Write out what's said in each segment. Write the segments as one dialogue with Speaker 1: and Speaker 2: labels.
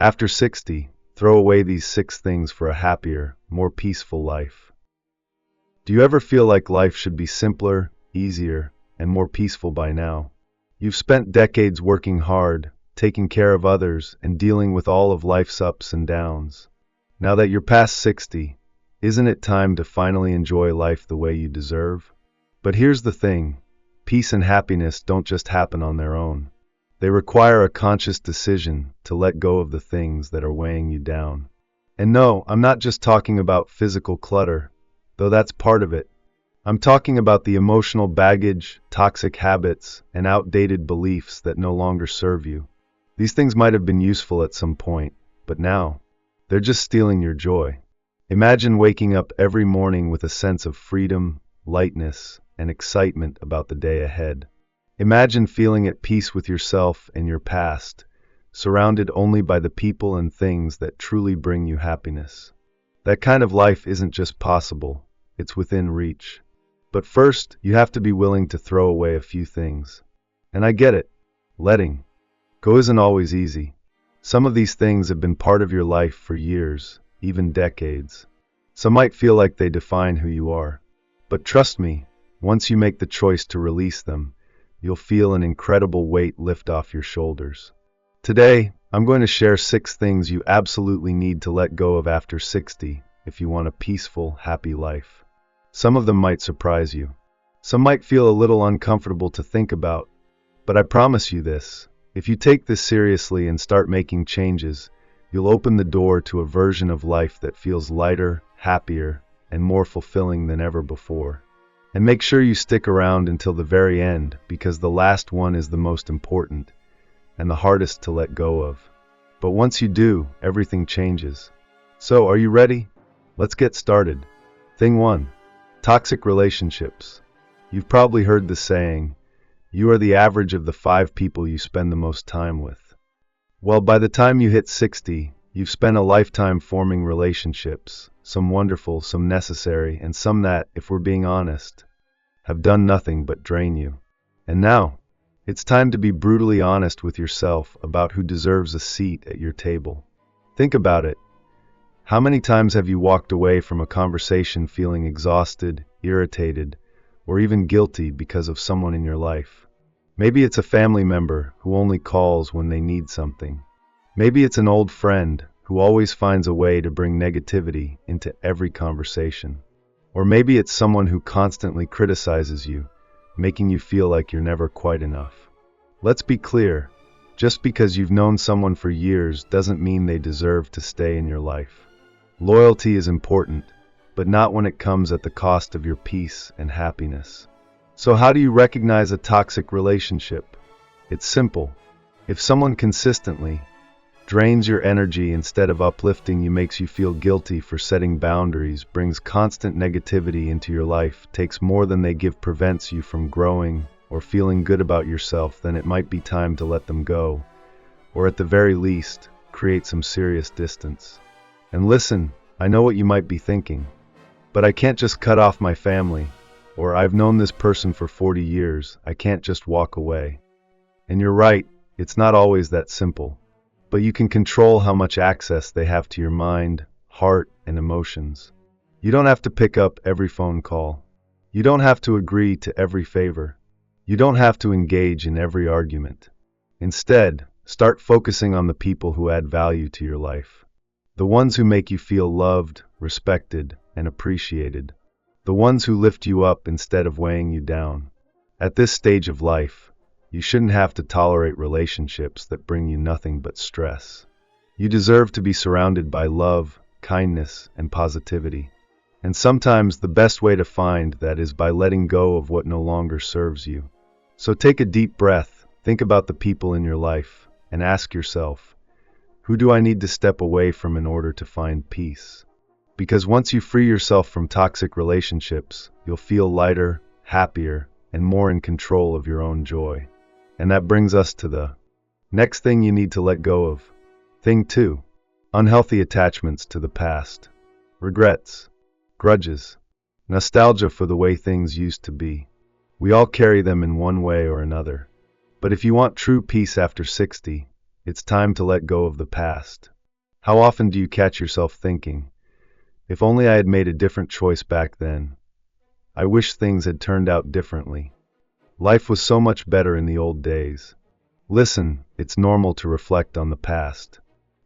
Speaker 1: After 60, throw away these 6 things for a happier, more peaceful life. Do you ever feel like life should be simpler, easier, and more peaceful by now? You've spent decades working hard, taking care of others, and dealing with all of life's ups and downs. Now that you're past 60, isn't it time to finally enjoy life the way you deserve? But here's the thing, peace and happiness don't just happen on their own. They require a conscious decision to let go of the things that are weighing you down. And no, I'm not just talking about physical clutter, though that's part of it. I'm talking about the emotional baggage, toxic habits, and outdated beliefs that no longer serve you. These things might have been useful at some point, but now, they're just stealing your joy. Imagine waking up every morning with a sense of freedom, lightness, and excitement about the day ahead. Imagine feeling at peace with yourself and your past, surrounded only by the people and things that truly bring you happiness. That kind of life isn't just possible, it's within reach. But first, you have to be willing to throw away a few things. And I get it, letting go isn't always easy. Some of these things have been part of your life for years, even decades. Some might feel like they define who you are. But trust me, once you make the choice to release them, you'll feel an incredible weight lift off your shoulders. Today, I'm going to share 6 things you absolutely need to let go of after 60 if you want a peaceful, happy life. Some of them might surprise you. Some might feel a little uncomfortable to think about, but I promise you this, if you take this seriously and start making changes, you'll open the door to a version of life that feels lighter, happier, and more fulfilling than ever before. And make sure you stick around until the very end, because the last one is the most important and the hardest to let go of. But once you do, everything changes. So, are you ready? Let's get started. Thing 1. Toxic relationships. You've probably heard the saying, you are the average of the 5 people you spend the most time with. Well, by the time you hit 60, you've spent a lifetime forming relationships, some wonderful, some necessary, and some that, if we're being honest, have done nothing but drain you. And now, it's time to be brutally honest with yourself about who deserves a seat at your table. Think about it. How many times have you walked away from a conversation feeling exhausted, irritated, or even guilty because of someone in your life? Maybe it's a family member who only calls when they need something. Maybe it's an old friend who always finds a way to bring negativity into every conversation. Or maybe it's someone who constantly criticizes you, making you feel like you're never quite enough. Let's be clear, just because you've known someone for years doesn't mean they deserve to stay in your life. Loyalty is important, but not when it comes at the cost of your peace and happiness. So how do you recognize a toxic relationship? It's simple. If someone consistently drains your energy instead of uplifting you, makes you feel guilty for setting boundaries, brings constant negativity into your life, takes more than they give, prevents you from growing or feeling good about yourself, then it might be time to let them go, or at the very least, create some serious distance. And listen, I know what you might be thinking, but I can't just cut off my family, or I've known this person for 40 years, I can't just walk away. And you're right, it's not always that simple. But you can control how much access they have to your mind, heart, and emotions. You don't have to pick up every phone call. You don't have to agree to every favor. You don't have to engage in every argument. Instead, start focusing on the people who add value to your life. The ones who make you feel loved, respected, and appreciated. The ones who lift you up instead of weighing you down. At this stage of life, you shouldn't have to tolerate relationships that bring you nothing but stress. You deserve to be surrounded by love, kindness, and positivity. And sometimes the best way to find that is by letting go of what no longer serves you. So take a deep breath, think about the people in your life, and ask yourself, who do I need to step away from in order to find peace? Because once you free yourself from toxic relationships, you'll feel lighter, happier, and more in control of your own joy. And that brings us to the next thing you need to let go of. Thing 2. Unhealthy attachments to the past. Regrets, grudges, nostalgia for the way things used to be. We all carry them in one way or another. But if you want true peace after 60, It's time to let go of the past. How often do you catch yourself thinking, if only I had made a different choice back then? I wish things had turned out differently. Life was so much better in the old days. Listen, it's normal to reflect on the past.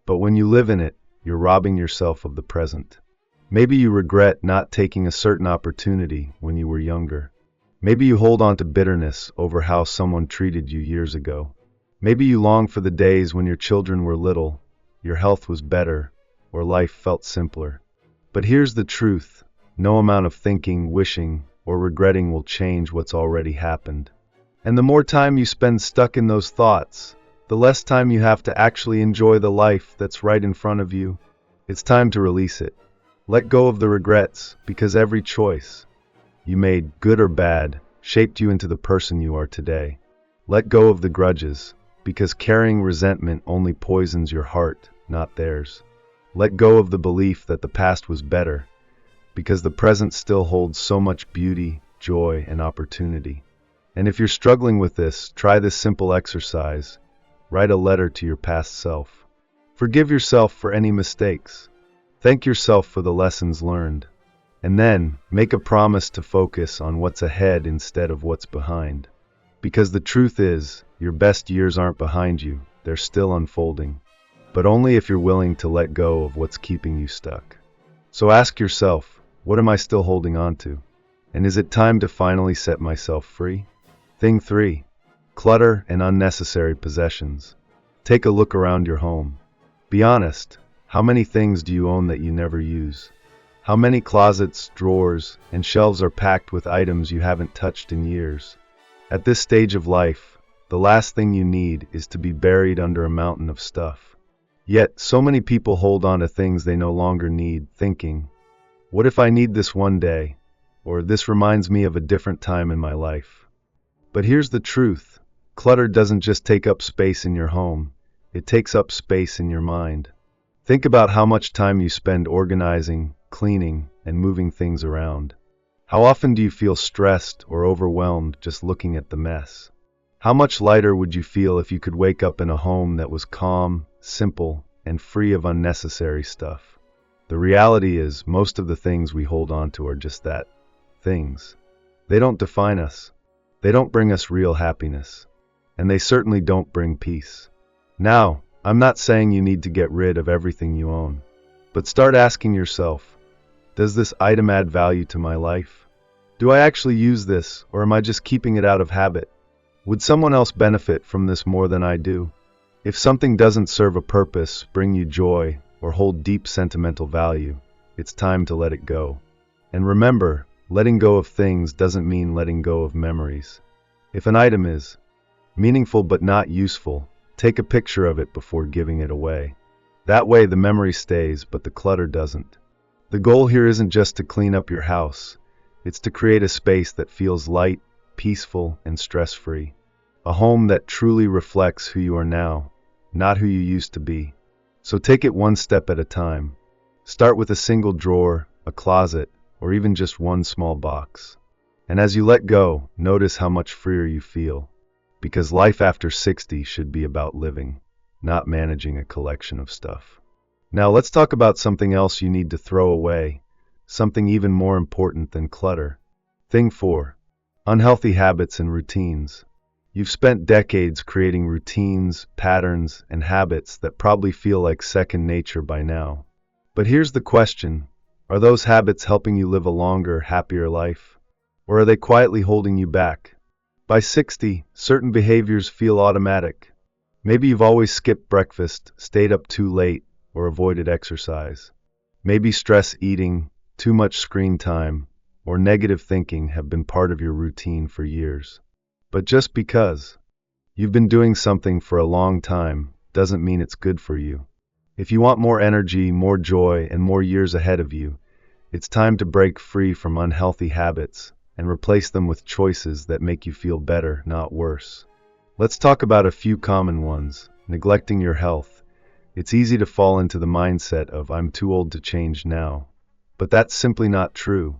Speaker 1: But when you live in it, you're robbing yourself of the present. Maybe you regret not taking a certain opportunity when you were younger. Maybe you hold on to bitterness over how someone treated you years ago. Maybe you long for the days when your children were little, your health was better, or life felt simpler. But here's the truth. No amount of thinking, wishing, or regretting will change what's already happened. And the more time you spend stuck in those thoughts, the less time you have to actually enjoy the life that's right in front of you. It's time to release it. Let go of the regrets, because every choice you made, good or bad, shaped you into the person you are today. Let go of the grudges, because carrying resentment only poisons your heart, not theirs. Let go of the belief that the past was better, because the present still holds so much beauty, joy, and opportunity. And if you're struggling with this, try this simple exercise. Write a letter to your past self. Forgive yourself for any mistakes. Thank yourself for the lessons learned. And then, make a promise to focus on what's ahead instead of what's behind. Because the truth is, your best years aren't behind you, they're still unfolding. But only if you're willing to let go of what's keeping you stuck. So ask yourself, what am I still holding on to? And is it time to finally set myself free? Thing 3. Clutter and unnecessary possessions. Take a look around your home. Be honest, how many things do you own that you never use? How many closets, drawers, and shelves are packed with items you haven't touched in years? At this stage of life, the last thing you need is to be buried under a mountain of stuff. Yet, so many people hold on to things they no longer need, thinking, what if I need this one day? Or this reminds me of a different time in my life. But here's the truth. Clutter doesn't just take up space in your home, it takes up space in your mind. Think about how much time you spend organizing, cleaning, and moving things around. How often do you feel stressed or overwhelmed just looking at the mess? How much lighter would you feel if you could wake up in a home that was calm, simple, and free of unnecessary stuff? The reality is, most of the things we hold on to are just that, things. They don't define us. They don't bring us real happiness. And they certainly don't bring peace. Now, I'm not saying you need to get rid of everything you own, but start asking yourself, does this item add value to my life? Do I actually use this, or am I just keeping it out of habit? Would someone else benefit from this more than I do? If something doesn't serve a purpose, bring you joy, or hold deep sentimental value, it's time to let it go. And remember, letting go of things doesn't mean letting go of memories. If an item is meaningful but not useful, take a picture of it before giving it away. That way the memory stays, but the clutter doesn't. The goal here isn't just to clean up your house. It's to create a space that feels light, peaceful, and stress-free. A home that truly reflects who you are now, not who you used to be. So take it one step at a time. Start with a single drawer, a closet, or even just one small box. And as you let go, notice how much freer you feel. Because life after 60 should be about living, not managing a collection of stuff. Now let's talk about something else you need to throw away. Something even more important than clutter. Thing 4. Unhealthy habits and routines. You've spent decades creating routines, patterns, and habits that probably feel like second nature by now. But here's the question. Are those habits helping you live a longer, happier life? Or are they quietly holding you back? By 60, certain behaviors feel automatic. Maybe you've always skipped breakfast, stayed up too late, or avoided exercise. Maybe stress eating, too much screen time, or negative thinking have been part of your routine for years. But just because you've been doing something for a long time doesn't mean it's good for you. If you want more energy, more joy, and more years ahead of you, it's time to break free from unhealthy habits and replace them with choices that make you feel better, not worse. Let's talk about a few common ones. Neglecting your health. It's easy to fall into the mindset of I'm too old to change now. But that's simply not true.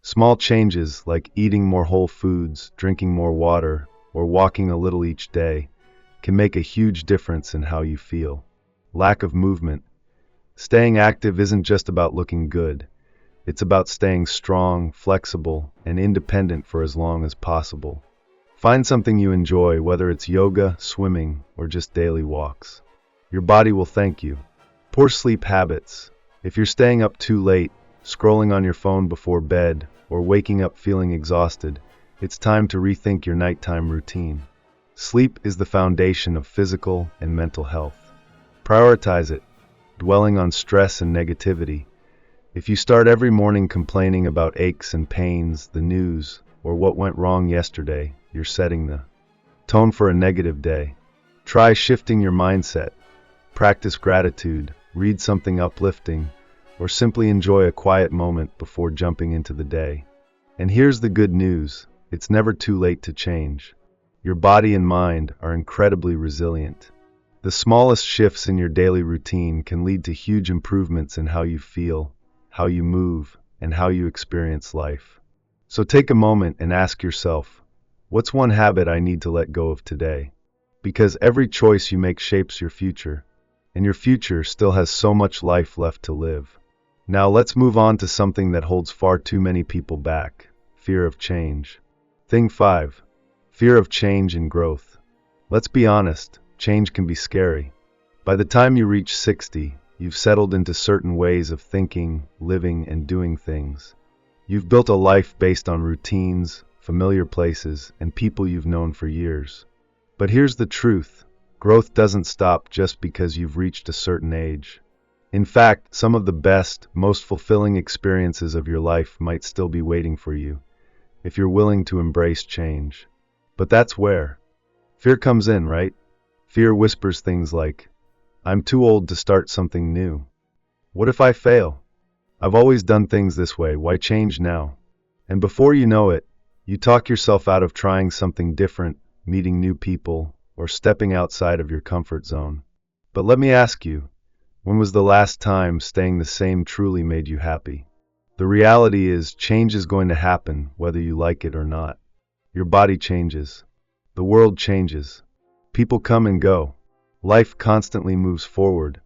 Speaker 1: Small changes like eating more whole foods, drinking more water, or walking a little each day can make a huge difference in how you feel. Lack of movement. Staying active isn't just about looking good. It's about staying strong, flexible, and independent for as long as possible. Find something you enjoy, whether it's yoga, swimming, or just daily walks. Your body will thank you. Poor sleep habits. If you're staying up too late, scrolling on your phone before bed, or waking up feeling exhausted, it's time to rethink your nighttime routine. Sleep is the foundation of physical and mental health. Prioritize it, dwelling on stress and negativity. If you start every morning complaining about aches and pains, the news, or what went wrong yesterday, you're setting the tone for a negative day. Try shifting your mindset. Practice gratitude, read something uplifting, or simply enjoy a quiet moment before jumping into the day. And here's the good news, it's never too late to change. Your body and mind are incredibly resilient. The smallest shifts in your daily routine can lead to huge improvements in how you feel, how you move, and how you experience life. So take a moment and ask yourself, what's one habit I need to let go of today? Because every choice you make shapes your future, and your future still has so much life left to live. Now let's move on to something that holds far too many people back, fear of change. Thing 5. Fear of change and growth. Let's be honest, change can be scary. By the time you reach 60, you've settled into certain ways of thinking, living, and doing things. You've built a life based on routines, familiar places, and people you've known for years. But here's the truth, growth doesn't stop just because you've reached a certain age. In fact, some of the best, most fulfilling experiences of your life might still be waiting for you, if you're willing to embrace change. But that's where fear comes in, right? Fear whispers things like, I'm too old to start something new. What if I fail? I've always done things this way, why change now? And before you know it, you talk yourself out of trying something different, meeting new people, or stepping outside of your comfort zone. But let me ask you, when was the last time staying the same truly made you happy? The reality is, change is going to happen whether you like it or not. Your body changes. The world changes. People come and go. Life constantly moves forward.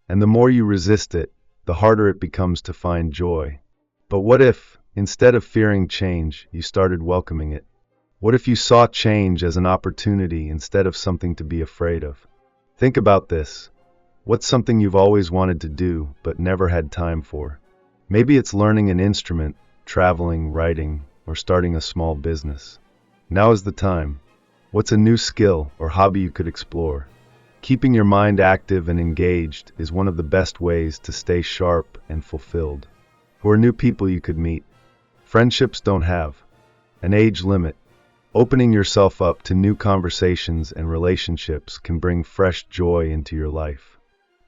Speaker 1: And the more you resist it, the harder it becomes to find joy. But what if, instead of fearing change, you started welcoming it? What if you saw change as an opportunity instead of something to be afraid of? Think about this. What's something you've always wanted to do but never had time for? Maybe it's learning an instrument, traveling, writing, or starting a small business. Now is the time. What's a new skill or hobby you could explore? Keeping your mind active and engaged is one of the best ways to stay sharp and fulfilled. Who are new people you could meet? Friendships don't have an age limit. Opening yourself up to new conversations and relationships can bring fresh joy into your life.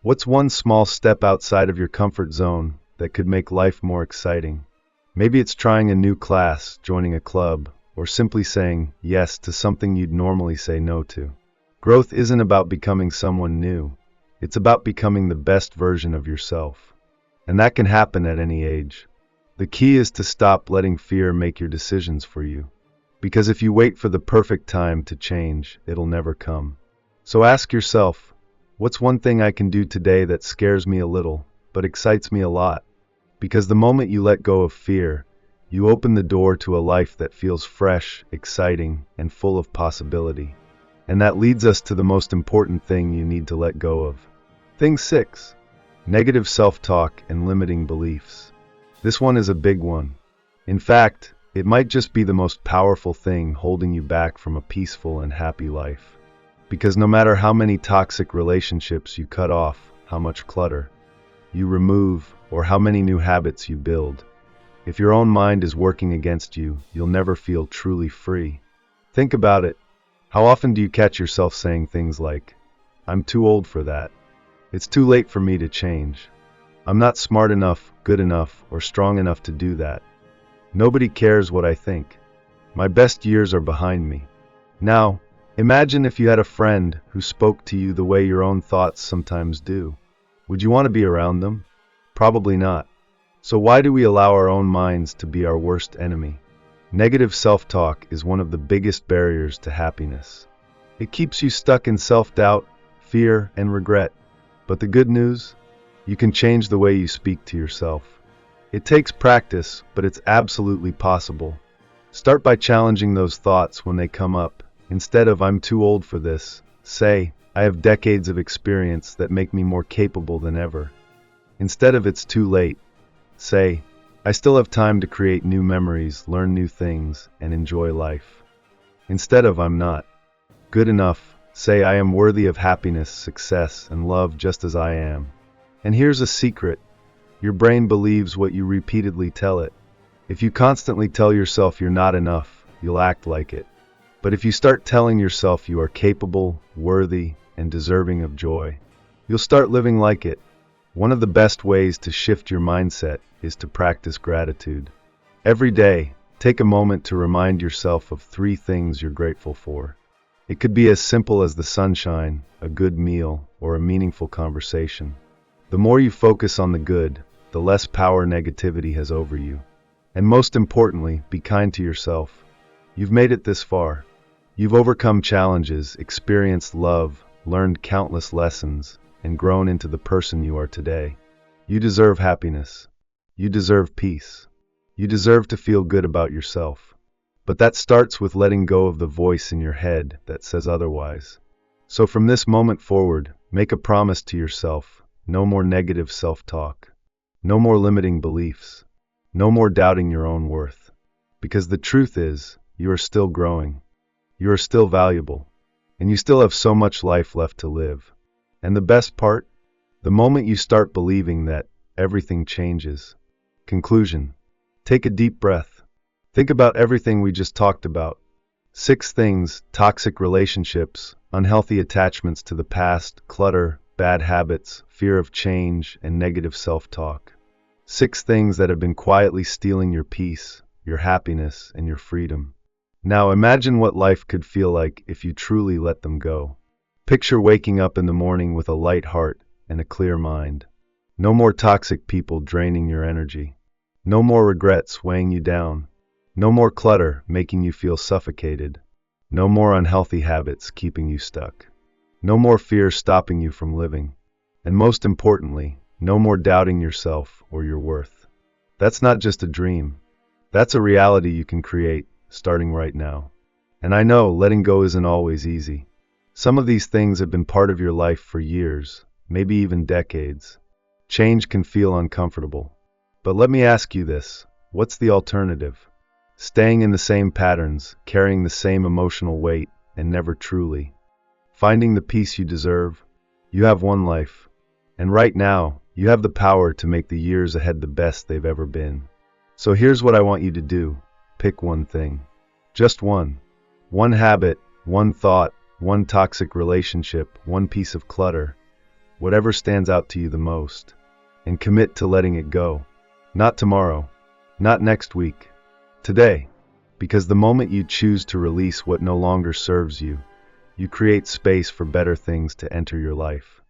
Speaker 1: What's one small step outside of your comfort zone that could make life more exciting? Maybe it's trying a new class, joining a club, or simply saying yes to something you'd normally say no to. Growth isn't about becoming someone new. It's about becoming the best version of yourself. And that can happen at any age. The key is to stop letting fear make your decisions for you. Because if you wait for the perfect time to change, it'll never come. So ask yourself, what's one thing I can do today that scares me a little, but excites me a lot? Because the moment you let go of fear, you open the door to a life that feels fresh, exciting, and full of possibility. And that leads us to the most important thing you need to let go of. Thing 6. Negative self-talk and limiting beliefs. This one is a big one. In fact, it might just be the most powerful thing holding you back from a peaceful and happy life. Because no matter how many toxic relationships you cut off, how much clutter you remove, or how many new habits you build, if your own mind is working against you, you'll never feel truly free. Think about it. How often do you catch yourself saying things like, I'm too old for that. It's too late for me to change. I'm not smart enough, good enough, or strong enough to do that. Nobody cares what I think. My best years are behind me. Now, imagine if you had a friend who spoke to you the way your own thoughts sometimes do. Would you want to be around them? Probably not. So why do we allow our own minds to be our worst enemy? Negative self-talk is one of the biggest barriers to happiness. It keeps you stuck in self-doubt, fear, and regret. But the good news? You can change the way you speak to yourself. It takes practice, but it's absolutely possible. Start by challenging those thoughts when they come up. Instead of "I'm too old for this," say, "I have decades of experience that make me more capable than ever." Instead of "It's too late," say, "I still have time to create new memories, learn new things, and enjoy life." Instead of "I'm not good enough," say, "I am worthy of happiness, success, and love just as I am." And here's a secret. Your brain believes what you repeatedly tell it. If you constantly tell yourself you're not enough, you'll act like it. But if you start telling yourself you are capable, worthy, and deserving of joy, you'll start living like it. One of the best ways to shift your mindset is to practice gratitude. Every day, take a moment to remind yourself of 3 things you're grateful for. It could be as simple as the sunshine, a good meal, or a meaningful conversation. The more you focus on the good, the less power negativity has over you. And most importantly, be kind to yourself. You've made it this far. You've overcome challenges, experienced love, learned countless lessons, and grown into the person you are today. You deserve happiness. You deserve peace. You deserve to feel good about yourself. But that starts with letting go of the voice in your head that says otherwise. So from this moment forward, make a promise to yourself. No more negative self-talk. No more limiting beliefs. No more doubting your own worth. Because the truth is, you are still growing. You are still valuable. And you still have so much life left to live. And the best part? The moment you start believing that, everything changes. Conclusion. Take a deep breath. Think about everything we just talked about. 6 things: toxic relationships, unhealthy attachments to the past, clutter, bad habits, fear of change, and negative self-talk. 6 things that have been quietly stealing your peace, your happiness, and your freedom. Now imagine what life could feel like if you truly let them go. Picture waking up in the morning with a light heart and a clear mind. No more toxic people draining your energy. No more regrets weighing you down. No more clutter making you feel suffocated. No more unhealthy habits keeping you stuck. No more fear stopping you from living. And most importantly, no more doubting yourself or your worth. That's not just a dream. That's a reality you can create, starting right now. And I know letting go isn't always easy. Some of these things have been part of your life for years, maybe even decades. Change can feel uncomfortable. But let me ask you this, what's the alternative? Staying in the same patterns, carrying the same emotional weight, and never truly finding the peace you deserve? You have one life. And right now, you have the power to make the years ahead the best they've ever been. So here's what I want you to do. Pick one thing. Just one. One habit, one thought, one toxic relationship, one piece of clutter. Whatever stands out to you the most. And commit to letting it go. Not tomorrow. Not next week. Today. Because the moment you choose to release what no longer serves you, you create space for better things to enter your life.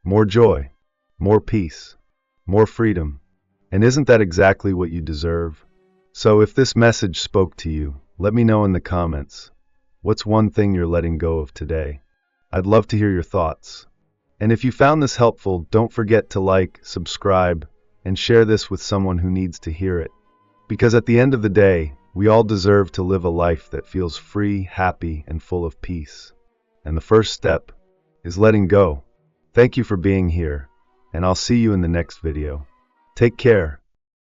Speaker 1: More joy. More peace. More freedom. And isn't that exactly what you deserve? So if this message spoke to you, let me know in the comments. What's one thing you're letting go of today? I'd love to hear your thoughts. And if you found this helpful, don't forget to like, subscribe, and share this with someone who needs to hear it. Because at the end of the day, we all deserve to live a life that feels free, happy, and full of peace. And the first step is letting go. Thank you for being here, and I'll see you in the next video. Take care.